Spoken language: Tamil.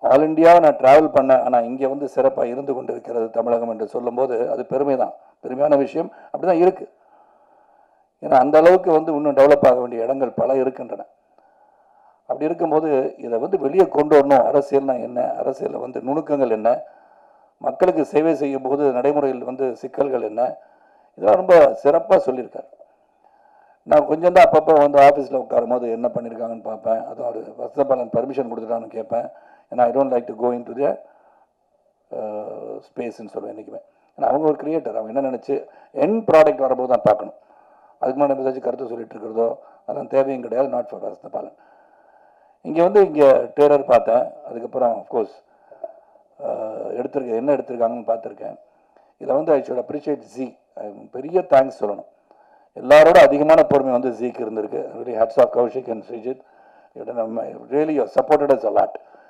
ஆல் இண்டியாவை நான் ட்ராவல் பண்ணேன், ஆனால் இங்கே வந்து சிறப்பாக இருந்து கொண்டு இருக்கிறது தமிழகம் என்று சொல்லும்போது அது பெருமை தான், பெருமையான விஷயம். அப்படி தான் இருக்குது. ஏன்னா அந்த அளவுக்கு வந்து இன்னும் டெவலப் ஆக வேண்டிய இடங்கள் பல இருக்கின்றன. அப்படி இருக்கும்போது இதை வந்து வெளியே கொண்டு வரணும். அரசியல்னா என்ன, அரசியலில் வந்து நுணுக்கங்கள் என்ன, மக்களுக்கு சேவை செய்யும் போது நடைமுறையில் வந்து சிக்கல்கள் என்ன, இதெல்லாம் ரொம்ப சிறப்பாக சொல்லியிருக்காரு. நான் கொஞ்சம் தான் அப்பப்போ வந்து ஆஃபீஸில் உட்காரும் போது என்ன பண்ணியிருக்காங்கன்னு பார்ப்பேன். அதுவும் ஒரு வசதபாலன் பர்மிஷன் கொடுத்துட்டான்னு கேட்பேன். ஏன்னா I don't like to go into the ஸ்பேஸ்ன்னு சொல்லுவேன் என்றைக்குமே. ஏன்னா அவங்க ஒரு கிரியேட்டர், அவங்க என்ன நினச்சி என் ப்ராடக்ட் வரும்போது தான் பார்க்கணும். அதுக்கு முன்னாடி ஏதாச்சும் கருத்து சொல்லிட்டு இருக்கிறதோ அதெல்லாம் தேவையும் கிடையாது. Not for Vasanthabalan. இங்கே வந்து இங்கே ட்ரெய்லர் பார்த்தேன். அதுக்கப்புறம் அஃப்கோர்ஸ் என்ன எடுத்திருக்காங்கன்னு பார்த்துருக்கேன். இதில் வந்து ஐ ஷுட் அப்ரிஷியேட் ஜி. பெரிய தேங்க்ஸ் சொல்லணும். எல்லாரோட அதிகமான பொறுமை வந்து ஜிக்கு இருந்திருக்கு. Really hats off Kaushik and Sreejith. Really you supported us a lot.